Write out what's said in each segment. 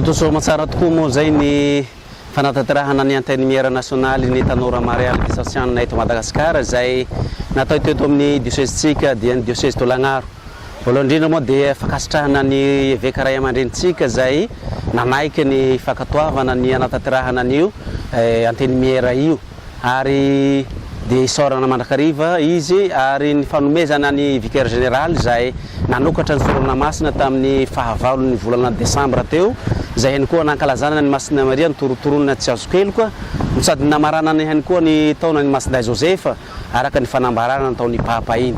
Toso matsara tokoa moa zay ny fanatanterahana ny antenne nationale ny tanora Marialy Visatsiana eto Madagasikara zay natao teto amin'ny diocèsetsika dia ny diocèse Tolagnaro. Voalohany indrindra moa dia fakasitrahana ny evêque ray aman-drenitsika zay nanaiky ny fakatoavana ny anatanterahana an'io antenne io ary dia isorana mandrakariva izy ary ny fanomezana ny vicaire général zay nanokatra ny sorana masina tamin'ny fahavalon'ny volana Desambra teo zay ihany koa nankalazana ny Masina Maria ny torotoronina tsy azo keloka sady namarana ny ihany koa ny taona ny Masina Josefa araka ny fanambarana ny taon'ny Papa iny.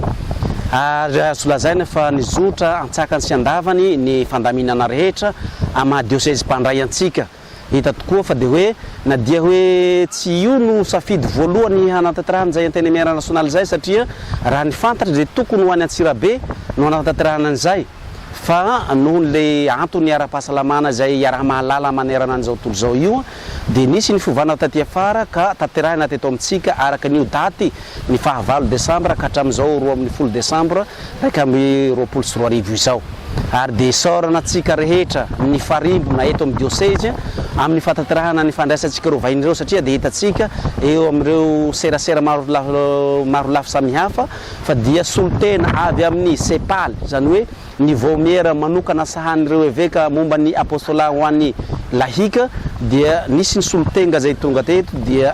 Ary azo lazaina fa nizotra antsakany sy andavany ny fandaminana rehetra ama diocèse mpandray antsika. Hita tokoa fa dia hoe na dia hoe tsy io no safidy voalohany hanatanterahana zay antenne nationale zay satria raha ny fantatra dia tokony ho any Antsirabe no hanatanterahana an'izay fa noho le antony ara-pahasalamana zay ara-mahalala manerana an'izao tontolo zao io dia nisy ny fivana taty afara ka tanterahina teto amintsika araka n'io daty ny fahavalo Desambra ka hatramin'izao 20 Desambra raika amby 24 izao. Ary dia sorana antsika rehetra ny farimbona eto amin'ny diocèse amin'ny fatanterahana ny fandraisantsika reo vahiny reo satria dia hitatsika eo amin'ireo serasera maro lafy samihafa fa dia solotena avy amin'ny sepaly zany hoe ny vomiera manokana sahan'ireo evêque momba ny apostolat ho an'ny lahika dia nisy ny solotenga zay tonga teto dia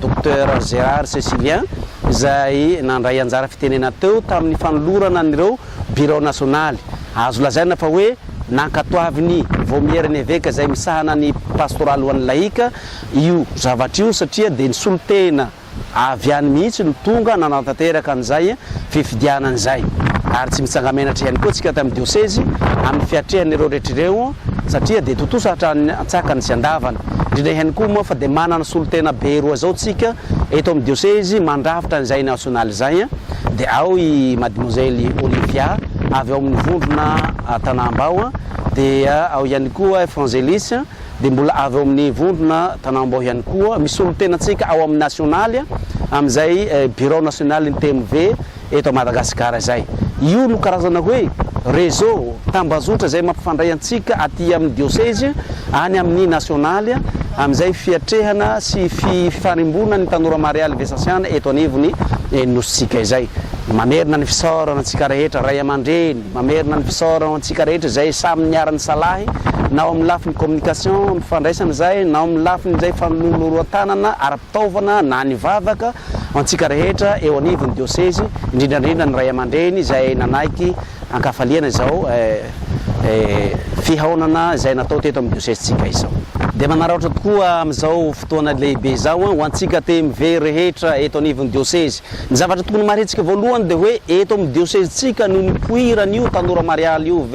docteur Gérard Cécilien zay nandray anjara fitenena teo tamin'ny fanolorana an'ireo bureau national. Azo lazaina fa hoe nankatoavy vomiera ny evêque zay misahana ny pastoral ho an'ny lahika io zavatra io satria dia ny solotena avy any mihitsy no tonga nanatanteraka an'izay fifidiana an'izay. Ary tsy mitsangamenatra ihany koa tsika tamin'ny diocèse amin'ny fiatrehan'ireo rehetrareo satria dia totoso atsakany sy andavany. Indrindra ihany koa moa fa dia manana solotena be roa zao tsika eto amin'ny diocèse mandrafitra an'izay national zay dia ao i mademoiselle Olivia avy ao amin'ny vondrona Tanambao dia ao ihany koa Evangelis dia mbola avy ao amin'ny vondrona Tanambao ihany koa misy solotenantsika ao amin'ny national amin'izay bureau national ny TMV eto Madagasikara zay. Io no karazana hoe réseau tambazotra zay mampifandray antsika aty amin'ny diocèse any amin'ny national amin'izay fiatrehana sy fifarimbona ny tanora Marialy Visatsiana eto anivony nositsika izay. Mamerina ny fisaorana antsika rehetra ray aman-dreny, mamerina ny fisaorana antsika rehetra zay samy niarany salahy na ao amin'ny lafiny communication mifandraisana zay na ao amin'ny lafiny zay fanoloroan-tanana ara-pitaovana na ny vavaka antsika rehetra eo anivony diocèse indrindrandrindra ny ray aman-dreny zay nanaiky ankafaliana izao fihaonana zay natao teto amin'ny diocèsetsika izao. Dia manaratra tokoa amin'izao fotoana lehibe izao ho antsika TMV rehetra eto anivony diocèse. Ny zavatra tokony maritsika voalohany dia hoe eto amin'ny diocèsetsika no nipoiran'io tanora Marialy io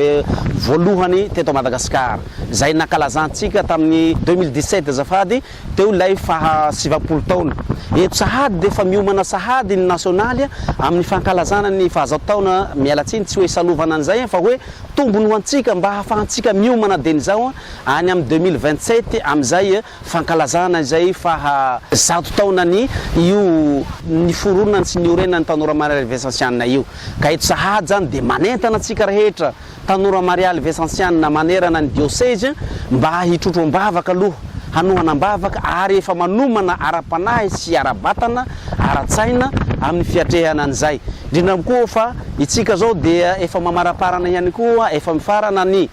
voalohany teto Madagasikara zay nakalazantsika tamin'ny 2017 azafady teo ilay faha 70 taona. Eto sahady dia efa miomana sahady ny nasionaly amin'ny fankalazana ny fahazaotaona mialatsiny tsy hoe salovana an'izay fa hoe tombony ho antsika mba hahafahantsika miomana dia n'izao any amin'ny 2027 amin'izay fankalazana izay faha 100 taona ny io ny foronana sy ny orenana ny tanora Marialy Visatsiana io. Ka eto sahady zany dia manentana antsika rehetra tanora Marialy Visatsiana manerana ny diocèse mba hitrotro-mbavaka aloha hanohanam-bavaka ary efa manomana ara-panahy sy ara-batana ara-tsaina amin'ny fiatrehana an'izay. Indrindra koa fa itsika zao dia efa mamaraparana ihany koa efa mifarana ny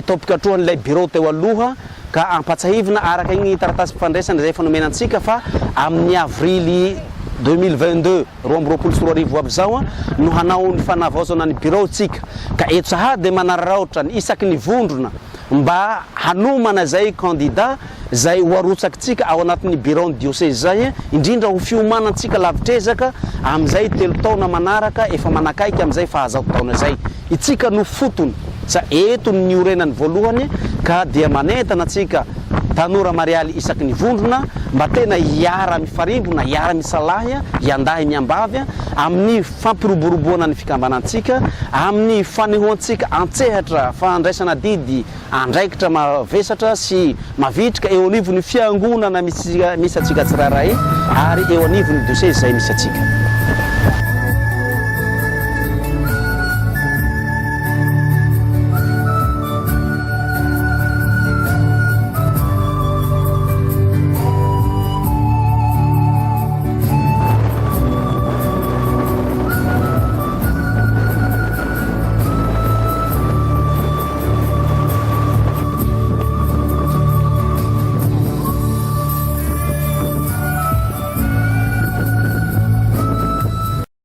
topikatrohan'ilay bureau teo aloha ka ampatsahivina araka igny taratasy mpifandraisana zay fanomenantsika fa amin'ny avrily 2022 2024 aby zao no hanao ny fanavaozana ny bureau tsika. Ka eto sahady dia manararaotra ny isaky ny vondrona mba hanomana zay candidat zay ho arotsakitsika ao anatin'ny bureau ny diocèse zay indrindra ho fiomanantsika lavitrezaka amin'izay 3 taona manaraka efa manakaiky amin'izay fahazato taona zay. Itsika no fotony sa eto ny orenany voalohany ka dia manentana antsika tanora Marialy isaky ny vondrona mba tena hiara mifarimbona hiara misalahy hiandahy miambavy amin'ny fampiroboroboana ny fikambanantsika amin'ny fanehoantsika antsehatra fandraisana didy andraikitra mavesatra sy mavitrika eo anivony fiangonana misy atsika tsiraray ary eo anivony diocèse zay misy atsika.